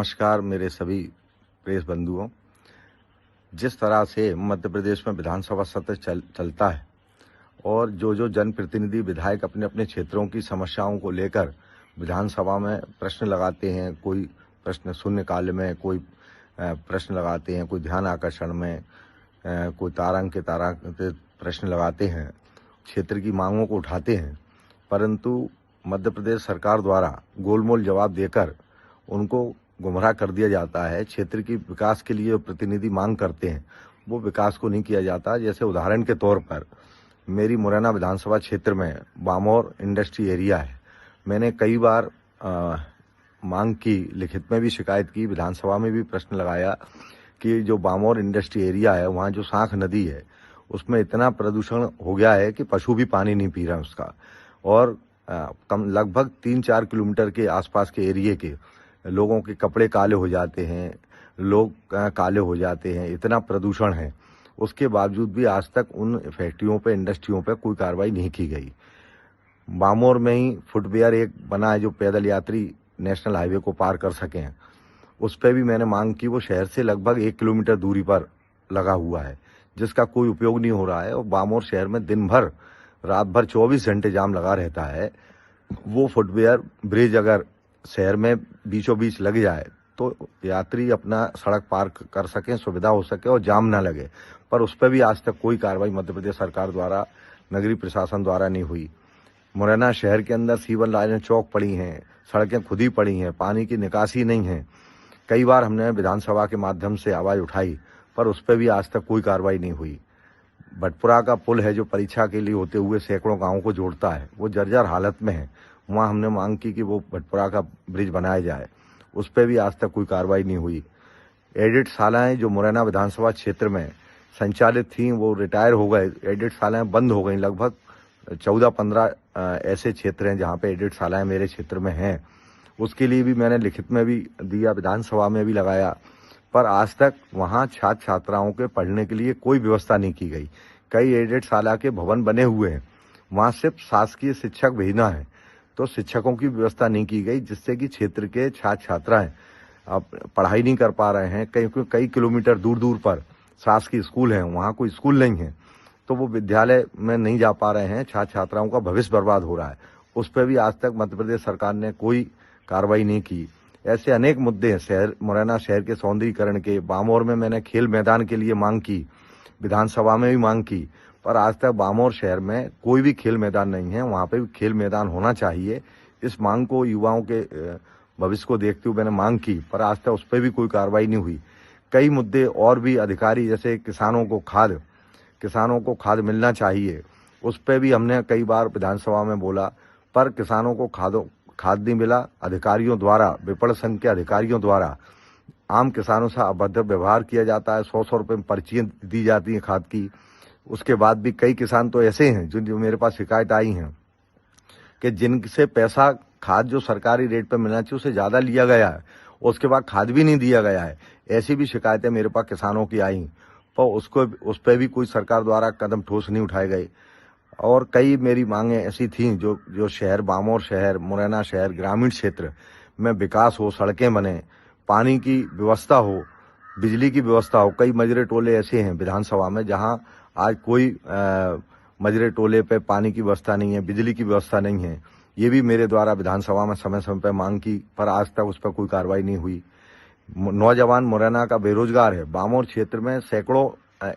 नमस्कार मेरे सभी प्रेस बंधुओं। जिस तरह से मध्य प्रदेश में विधानसभा सत्र चलता है और जो जनप्रतिनिधि विधायक अपने अपने क्षेत्रों की समस्याओं को लेकर विधानसभा में प्रश्न लगाते हैं, कोई प्रश्न शून्यकाल में, कोई प्रश्न लगाते हैं, कोई ध्यान आकर्षण में, कोई तारांकित प्रश्न लगाते हैं, क्षेत्र की मांगों को उठाते हैं, परंतु मध्य प्रदेश सरकार द्वारा गोलमोल जवाब देकर उनको गुमराह कर दिया जाता है। क्षेत्र की विकास के लिए प्रतिनिधि मांग करते हैं, वो विकास को नहीं किया जाता। जैसे उदाहरण के तौर पर मेरी मुरैना विधानसभा क्षेत्र में बामोर इंडस्ट्री एरिया है। मैंने कई बार मांग की, लिखित में भी शिकायत की, विधानसभा में भी प्रश्न लगाया कि जो बामोर इंडस्ट्री एरिया है, वहाँ जो शांख नदी है उसमें इतना प्रदूषण हो गया है कि पशु भी पानी नहीं पी रहा है उसका। और लगभग 3-4 किलोमीटर के आसपास के एरिए के लोगों के कपड़े काले हो जाते हैं, लोग काले हो जाते हैं, इतना प्रदूषण है। उसके बावजूद भी आज तक उन फैक्ट्रियों पे, इंडस्ट्रियों पे कोई कार्रवाई नहीं की गई। बामोर में ही फुटवेयर एक बना है जो पैदल यात्री नेशनल हाईवे को पार कर सकें, उस पर भी मैंने मांग की। वो शहर से लगभग 1 किलोमीटर दूरी पर लगा हुआ है, जिसका कोई उपयोग नहीं हो रहा है। और बामोर शहर में दिन भर, रात भर 24 घंटे जाम लगा रहता है। वो फुटवेयर ब्रिज अगर शहर में बीचों बीच लग जाए तो यात्री अपना सड़क पार कर सकें, सुविधा हो सके और जाम ना लगे, पर उस पर भी आज तक कोई कार्रवाई मध्य प्रदेश सरकार द्वारा, नगरीय प्रशासन द्वारा नहीं हुई। मुरैना शहर के अंदर सीवन लाइनें चौक पड़ी हैं, सड़कें खुद ही पड़ी हैं, पानी की निकासी नहीं है। कई बार हमने विधानसभा के माध्यम से आवाज़ उठाई, पर उस पर भी आज तक कोई कार्रवाई नहीं हुई। भटपुरा का पुल है जो परीक्षा के लिए होते हुए सैकड़ों गाँवों को जोड़ता है, वो जर्जर हालत में है। वहाँ हमने मांग की कि वो भटपुरा का ब्रिज बनाया जाए, उस पर भी आज तक कोई कार्रवाई नहीं हुई। एडिट शालाएँ जो मुरैना विधानसभा क्षेत्र में संचालित थीं वो रिटायर हो गए, एडिट शालाएँ बंद हो गई। लगभग 14-15 ऐसे क्षेत्र हैं जहाँ पे एडिट शालाएँ मेरे क्षेत्र में हैं। उसके लिए भी मैंने लिखित में भी दिया, विधानसभा में भी लगाया, पर आज तक वहाँ छात्र छात्राओं के पढ़ने के लिए कोई व्यवस्था नहीं की गई। कई एडिट शाला के भवन बने हुए हैं, वहाँ सिर्फ शासकीय शिक्षक भेजना है, तो शिक्षकों की व्यवस्था नहीं की गई, जिससे कि क्षेत्र के छात्र छात्राएं अब पढ़ाई नहीं कर पा रहे हैं। कई किलोमीटर दूर दूर पर शासकीय स्कूल हैं, वहाँ कोई स्कूल नहीं है, तो वो विद्यालय में नहीं जा पा रहे हैं। छात्र छात्राओं का भविष्य बर्बाद हो रहा है। उस पर भी आज तक मध्य प्रदेश सरकार ने कोई कार्रवाई नहीं की। ऐसे अनेक मुद्दे हैं मुरैना शहर के सौंदर्यीकरण के। बामोर में मैंने खेल मैदान के लिए मांग की, विधानसभा में भी मांग की, पर आज तक बामोर शहर में कोई भी खेल मैदान नहीं है। वहाँ पे भी खेल मैदान होना चाहिए। इस मांग को, युवाओं के भविष्य को देखते हुए मैंने मांग की, पर आज तक उस पर भी कोई कार्रवाई नहीं हुई। कई मुद्दे और भी, अधिकारी जैसे किसानों को खाद मिलना चाहिए, उस पर भी हमने कई बार विधानसभा में बोला, पर किसानों को खाद नहीं मिला। अधिकारियों द्वारा, विपणन संघ के अधिकारियों द्वारा आम किसानों से अभद्र व्यवहार किया जाता है। 100-100 रुपये में पर्चियाँ दी जाती हैं खाद की। उसके बाद भी कई किसान तो ऐसे हैं जो मेरे पास शिकायत आई हैं कि जिनसे पैसा, खाद जो सरकारी रेट पर मिलना चाहिए उससे ज़्यादा लिया गया है, उसके बाद खाद भी नहीं दिया गया है। ऐसी भी शिकायतें मेरे पास किसानों की आई, पर उस पर भी कोई सरकार द्वारा कदम ठोस नहीं उठाए गए। और कई मेरी मांगें ऐसी थीं जो शहर, बामोर शहर, मुरैना शहर, ग्रामीण क्षेत्र में विकास हो, सड़कें बने, पानी की व्यवस्था हो, बिजली की व्यवस्था हो। कई मजरे टोले ऐसे हैं विधानसभा में जहां आज कोई मजरे टोले पे पानी की व्यवस्था नहीं है, बिजली की व्यवस्था नहीं है। ये भी मेरे द्वारा विधानसभा में समय समय पर मांग की, पर आज तक उस पर कोई कार्रवाई नहीं हुई। नौजवान मुरैना का बेरोजगार है। बामोर क्षेत्र में सैकड़ों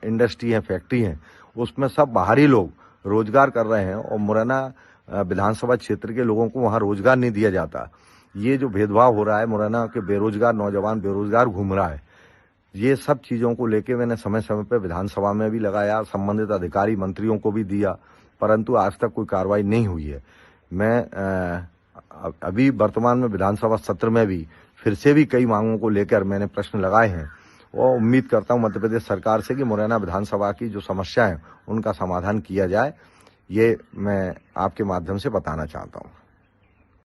इंडस्ट्री हैं, फैक्ट्री हैं, उसमें सब बाहरी लोग रोजगार कर रहे हैं और मुरैना विधानसभा क्षेत्र के लोगों को वहाँ रोजगार नहीं दिया जाता। ये जो भेदभाव हो रहा है, मुरैना के बेरोजगार नौजवान बेरोजगार घूम रहा है। ये सब चीज़ों को लेके मैंने समय समय पर विधानसभा में भी लगाया, संबंधित अधिकारी मंत्रियों को भी दिया, परंतु आज तक कोई कार्रवाई नहीं हुई है। मैं अभी वर्तमान में विधानसभा सत्र में भी फिर से भी कई मांगों को लेकर मैंने प्रश्न लगाए हैं और उम्मीद करता हूं मध्य प्रदेश सरकार से कि मुरैना विधानसभा की जो समस्या है उनका समाधान किया जाए। ये मैं आपके माध्यम से बताना चाहता हूं।